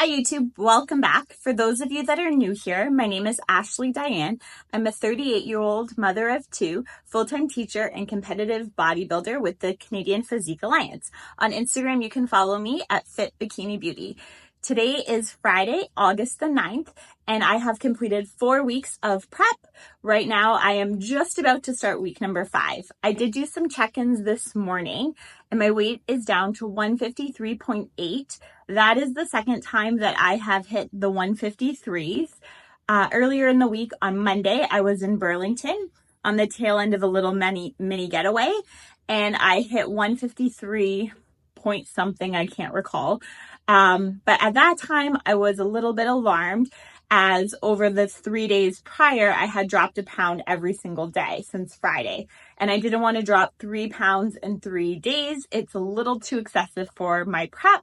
Hi YouTube, welcome back. For those of you that are new here, my name is Ashley Diane. I'm a 38-year-old mother of two, full-time teacher and competitive bodybuilder with the Canadian Physique Alliance. On Instagram, you can follow me at Fit Bikini Beauty. Today is Friday, August the 9th, and I have completed 4 weeks of prep. Right now, I am just about to start week number 5. I did do some check-ins this morning, and my weight is down to 153.8. That is the second time that I have hit the 153s. Earlier in the week on Monday, I was in Burlington on the tail end of a little mini getaway, and I hit 153 point something, I can't recall. But at that time, I was a little bit alarmed as over the 3 days prior, I had dropped a pound every single day since Friday. And I didn't want to drop 3 pounds in 3 days. It's a little too excessive for my prep.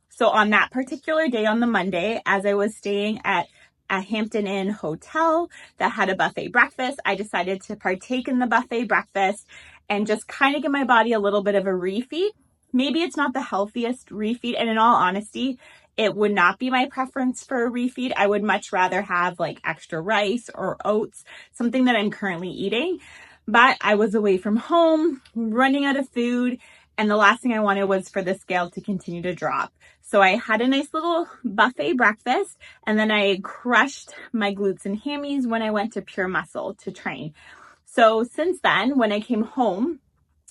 So on that particular day, on the Monday, as I was staying at a Hampton Inn hotel that had a buffet breakfast, I decided to partake in the buffet breakfast and just kind of give my body a little bit of a refeed. Maybe it's not the healthiest refeed, and in all honesty, it would not be my preference for a refeed. I would much rather have like extra rice or oats, something that I'm currently eating. But I was away from home, running out of food, and the last thing I wanted was for the scale to continue to drop. So I had a nice little buffet breakfast, and then I crushed my glutes and hammies when I went to Pure Muscle to train. So since then, when I came home,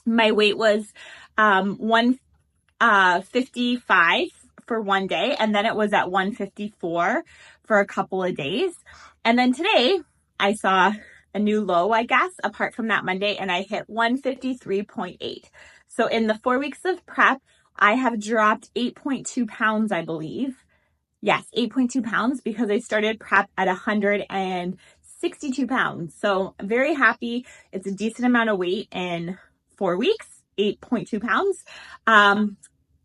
my weight was 155 for one day, and then it was at 154 for a couple of days. And then today I saw a new low, I guess, apart from that Monday, and I hit 153.8. So in the 4 weeks of prep, I have dropped 8.2 pounds, I believe. Yes, 8.2 pounds, because I started prep at 162 pounds. So I'm very happy. It's a decent amount of weight in 4 weeks, 8.2 pounds.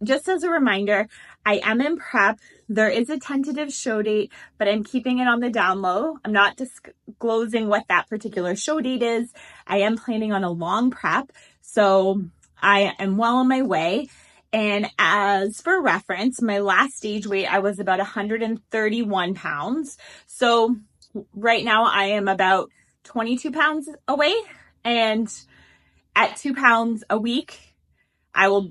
Just as a reminder, I am in prep. There is a tentative show date, but I'm keeping it on the down low. I'm not disclosing what that particular show date is. I am planning on a long prep, so I am well on my way. And as for reference, my last stage weight, I was about 131 pounds. So right now I am about 22 pounds away, and at 2 pounds a week, I will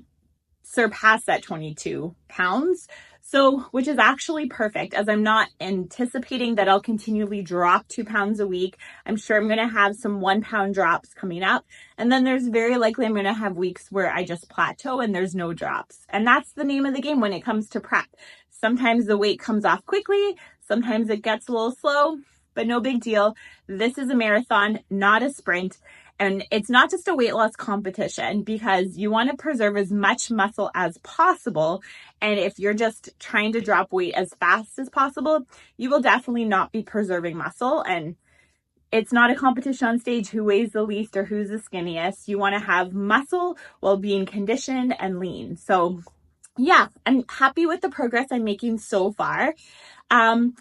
surpass that 22 pounds. So, which is actually perfect, as I'm not anticipating that I'll continually drop 2 pounds a week. I'm sure I'm going to have some 1 pound drops coming up. And then there's very likely I'm going to have weeks where I just plateau and there's no drops. And that's the name of the game when it comes to prep. Sometimes the weight comes off quickly. Sometimes it gets a little slow, but no big deal. This is a marathon, not a sprint. And it's not just a weight loss competition, because you want to preserve as much muscle as possible. And if you're just trying to drop weight as fast as possible, you will definitely not be preserving muscle. And it's not a competition on stage who weighs the least or who's the skinniest. You want to have muscle while being conditioned and lean. So yeah, I'm happy with the progress I'm making so far. The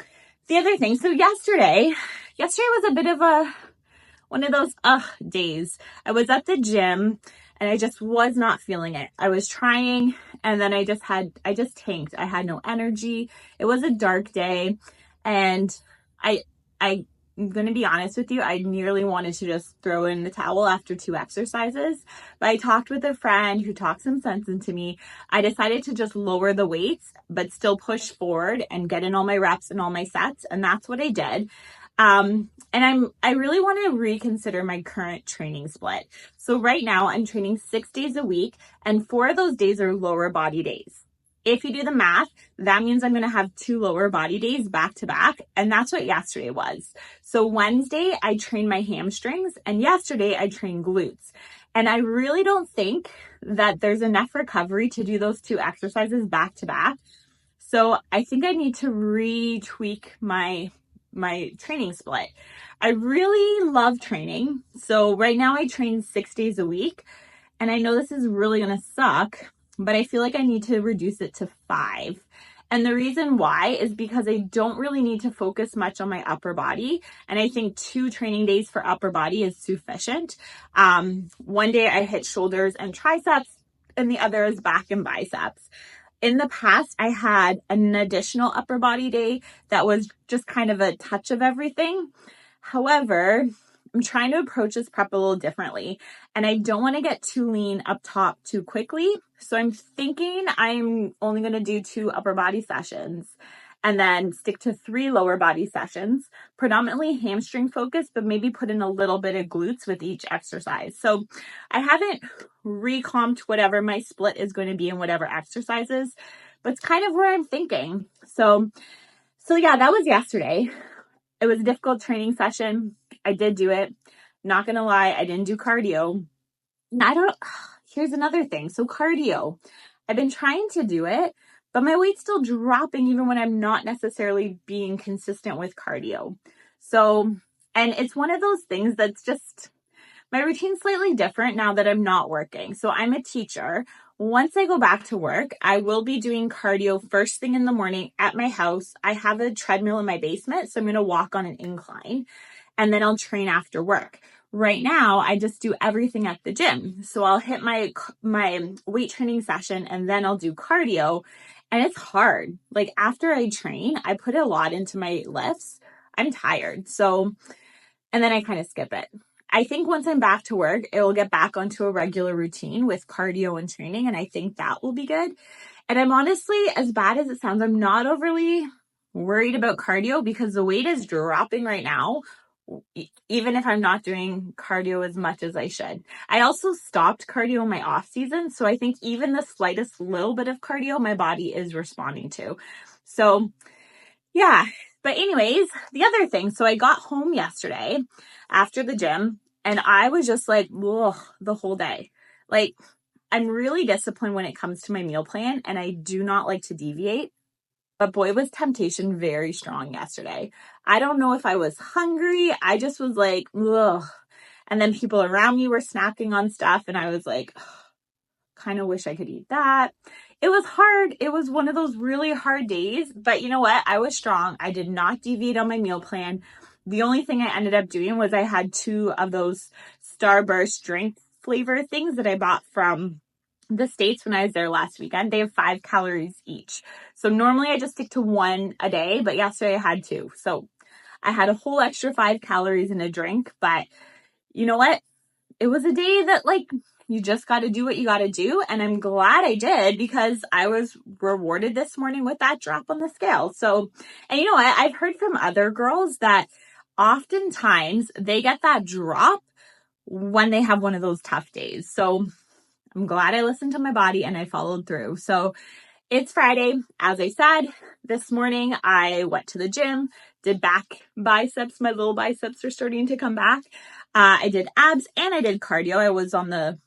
other thing, so yesterday was a bit of one of those days. I was at the gym and I just was not feeling it. I was trying, and then I just tanked. I had no energy. It was a dark day, and I'm going to be honest with you, I nearly wanted to just throw in the towel after 2 exercises. But I talked with a friend who talked some sense into me. I decided to just lower the weights, but still push forward and get in all my reps and all my sets. And that's what I did. And I really want to reconsider my current training split. So right now I'm training 6 days a week, and 4 of those days are lower body days. If you do the math, that means I'm going to have 2 lower body days back to back. And that's what yesterday was. So Wednesday I trained my hamstrings, and yesterday I trained glutes. And I really don't think that there's enough recovery to do those 2 exercises back to back. So I think I need to retweak my training split. I really love training. So right now I train 6 days a week, and I know this is really going to suck, but I feel like I need to reduce it to 5. And the reason why is because I don't really need to focus much on my upper body. And I think 2 training days for upper body is sufficient. One day I hit shoulders and triceps, and the other is back and biceps. in the past, I had an additional upper body day that was just kind of a touch of everything. However, I'm trying to approach this prep a little differently, and I don't want to get too lean up top too quickly. So I'm thinking I'm only going to do 2 upper body sessions and then stick to 3 lower body sessions, predominantly hamstring focused, but maybe put in a little bit of glutes with each exercise. So I haven't recomped whatever my split is going to be in whatever exercises, but it's kind of where I'm thinking. So yeah, that was yesterday. It was a difficult training session. I did do it. Not going to lie, I didn't do cardio. And here's another thing. So cardio, I've been trying to do it, but my weight's still dropping even when I'm not necessarily being consistent with cardio. So, and it's one of those things that's just, my routine's slightly different now that I'm not working. So I'm a teacher. Once I go back to work, I will be doing cardio first thing in the morning at my house. I have a treadmill in my basement, so I'm going to walk on an incline, and then I'll train after work. Right now, I just do everything at the gym. So I'll hit my weight training session, and then I'll do cardio. And it's hard. Like after I train, I put a lot into my lifts. I'm tired. So, and then I kind of skip it. I think once I'm back to work, it will get back onto a regular routine with cardio and training. And I think that will be good. And I'm honestly, as bad as it sounds, I'm not overly worried about cardio because the weight is dropping right now, even if I'm not doing cardio as much as I should. I also stopped cardio in my off season. So I think even the slightest little bit of cardio, my body is responding to. So yeah. But anyways, the other thing, so I got home yesterday after the gym and I was just like, ugh, the whole day. Like, I'm really disciplined when it comes to my meal plan and I do not like to deviate. But boy, was temptation very strong yesterday. I don't know if I was hungry. I just was like, ugh. And then people around me were snacking on stuff. And I was like, kind of wish I could eat that. It was hard. It was one of those really hard days. But you know what? I was strong. I did not deviate on my meal plan. The only thing I ended up doing was I had 2 of those Starburst drink flavor things that I bought from the States when I was there last weekend. They have 5 calories each. So normally I just stick to 1 a day, but yesterday I had 2. So I had a whole extra 5 calories in a drink, but you know what? It was a day that like, you just got to do what you got to do. And I'm glad I did because I was rewarded this morning with that drop on the scale. So, and you know what? I've heard from other girls that oftentimes they get that drop when they have one of those tough days. So I'm glad I listened to my body and I followed through. So it's Friday. As I said, this morning I went to the gym, did back biceps. My little biceps are starting to come back. I did abs and I did cardio. I was on the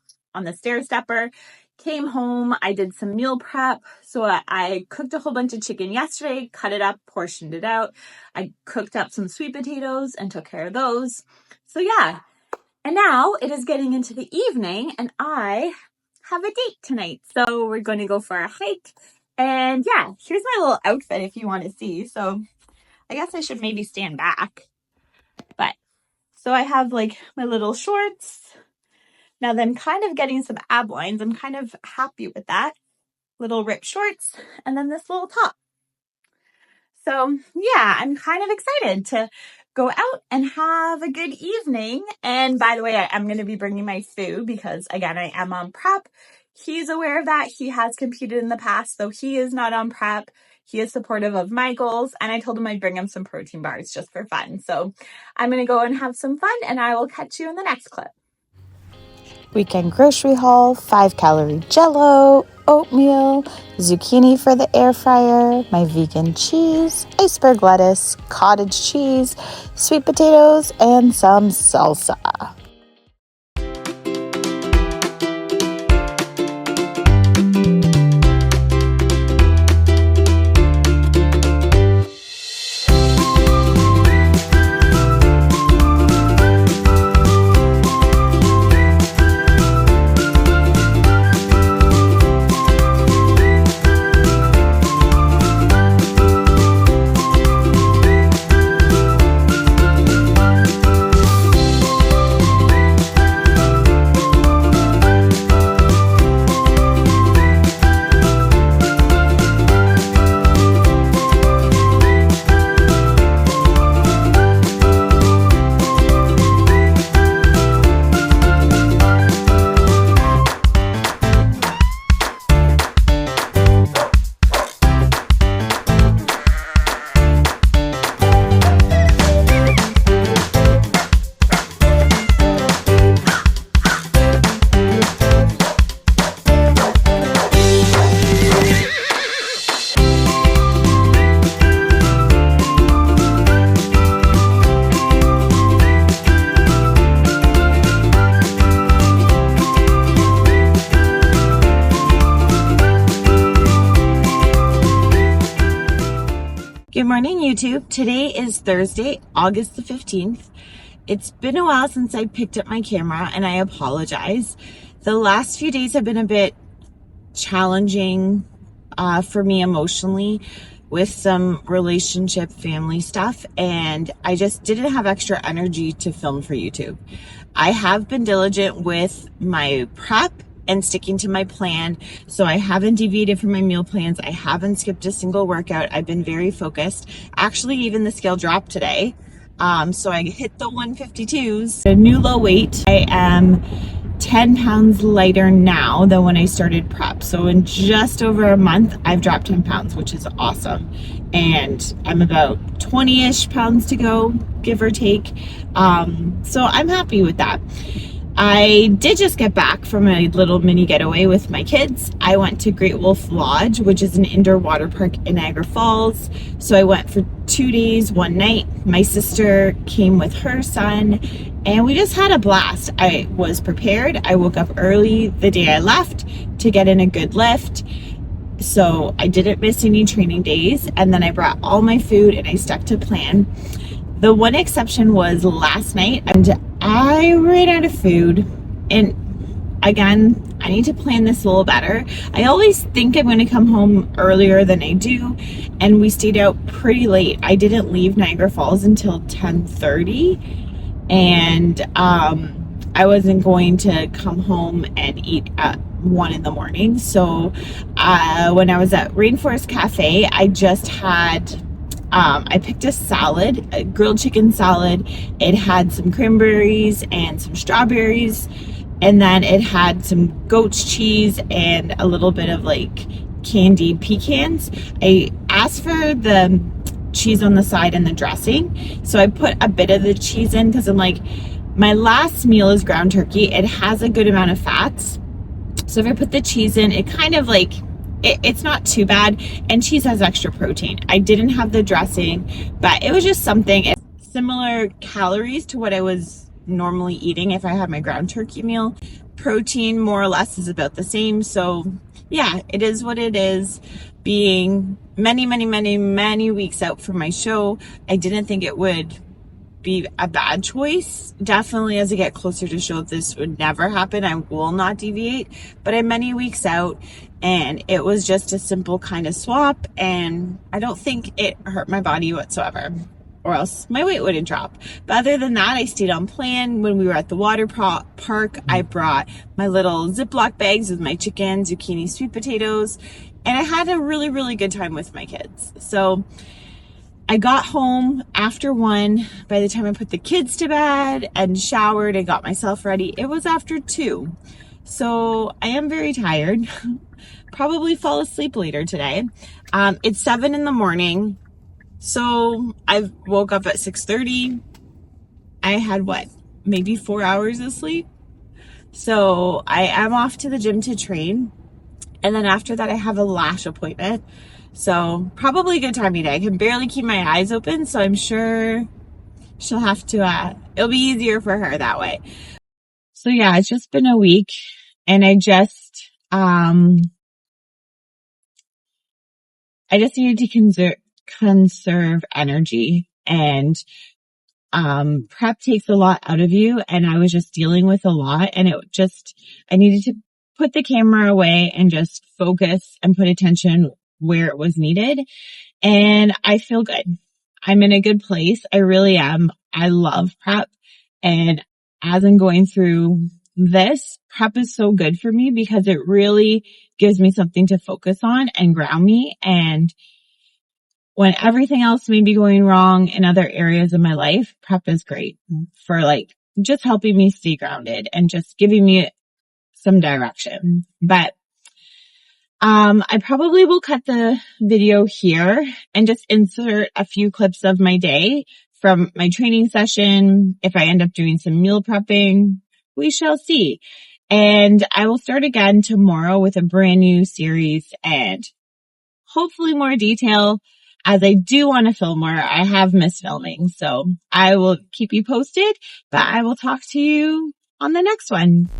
stair stepper, came home. I did some meal prep. So I cooked a whole bunch of chicken yesterday, cut it up, portioned it out. I cooked up some sweet potatoes and took care of those. So yeah. And now it is getting into the evening and I have a date tonight. So we're going to go for a hike. And yeah, here's my little outfit if you want to see. So I guess I should maybe stand back. But so I have like my little shorts. Now then kind of getting some ab lines. I'm kind of happy with that. Little ripped shorts and then this little top. So yeah, I'm kind of excited to go out and have a good evening. And by the way, I'm going to be bringing my food because again, I am on prep. He's aware of that. He has competed in the past, though he is not on prep. He is supportive of my goals. And I told him I'd bring him some protein bars just for fun. So I'm going to go and have some fun and I will catch you in the next clip. Weekend grocery haul, 5-calorie Jell-O, oatmeal, zucchini for the air fryer, my vegan cheese, iceberg lettuce, cottage cheese, sweet potatoes, and some salsa. Good morning, YouTube. Today is Thursday, August the 15th. It's been a while since I picked up my camera, and I apologize. The last few days have been a bit challenging for me emotionally with some relationship family stuff, and I just didn't have extra energy to film for YouTube. I have been diligent with my prep and sticking to my plan. So I haven't deviated from my meal plans. I haven't skipped a single workout. I've been very focused. Actually, even the scale dropped today. So I hit the 152s, a new low weight. I am 10 pounds lighter now than when I started prep. So in just over a month, I've dropped 10 pounds, which is awesome. And I'm about 20-ish pounds to go, give or take. So I'm happy with that. I did just get back from a little mini getaway with my kids. I went to Great Wolf Lodge, which is an indoor water park in Niagara Falls. So I went for 2 days, 1 night. My sister came with her son, and we just had a blast. I was prepared. I woke up early the day I left to get in a good lift. So I didn't miss any training days. And then I brought all my food and I stuck to plan. The one exception was last night, and I ran out of food. And again, I need to plan this a little better. I always think I'm going to come home earlier than I do, and we stayed out pretty late. I didn't leave Niagara Falls until 10:30, and I wasn't going to come home and eat at 1 in the morning. So when I was at Rainforest Cafe, I just had I picked a salad, a grilled chicken salad. It had some cranberries and some strawberries, and then it had some goat's cheese and a little bit of like candied pecans. I asked for the cheese on the side and the dressing, so I put a bit of the cheese in because I'm like, my last meal is ground turkey. It has a good amount of fats, so if I put the cheese in, it kind of like, it's not too bad, and cheese has extra protein. I didn't have the dressing, but it was just something. It's similar calories to what I was normally eating if I had my ground turkey meal. Protein more or less is about the same. So yeah, it is what it is. Being many weeks out from my show, I didn't think it would be a bad choice. Definitely as I get closer to show, this would never happen. I will not deviate, but I'm many weeks out, and it was just a simple kind of swap, and I don't think it hurt my body whatsoever, or else my weight wouldn't drop. But other than that, I stayed on plan. When we were at the water park, I brought my little Ziploc bags with my chicken, zucchini, sweet potatoes, and I had a really good time with my kids. So I got home after 1. By the time I put the kids to bed and showered and got myself ready, it was after 2. So I am very tired. Probably fall asleep later today. It's 7 in the morning. So I woke up at 6:30. I had maybe 4 hours of sleep. So I am off to the gym to train. And then after that, I have a lash appointment. So probably a good time today. I can barely keep my eyes open, so I'm sure she'll have to, it'll be easier for her that way. So yeah, it's just been a week, and I just needed to conserve energy, and prep takes a lot out of you, and I was just dealing with a lot, and I needed to put the camera away and just focus and put attention where it was needed. And I feel good. I'm in a good place. I really am. I love prep. And as I'm going through this, prep is so good for me because it really gives me something to focus on and ground me. And when everything else may be going wrong in other areas of my life, prep is great for just helping me stay grounded and just giving me some direction. But I probably will cut the video here and just insert a few clips of my day from my training session. If I end up doing some meal prepping, we shall see. And I will start again tomorrow with a brand new series and hopefully more detail, as I do want to film more. I have missed filming, so I will keep you posted, but I will talk to you on the next one.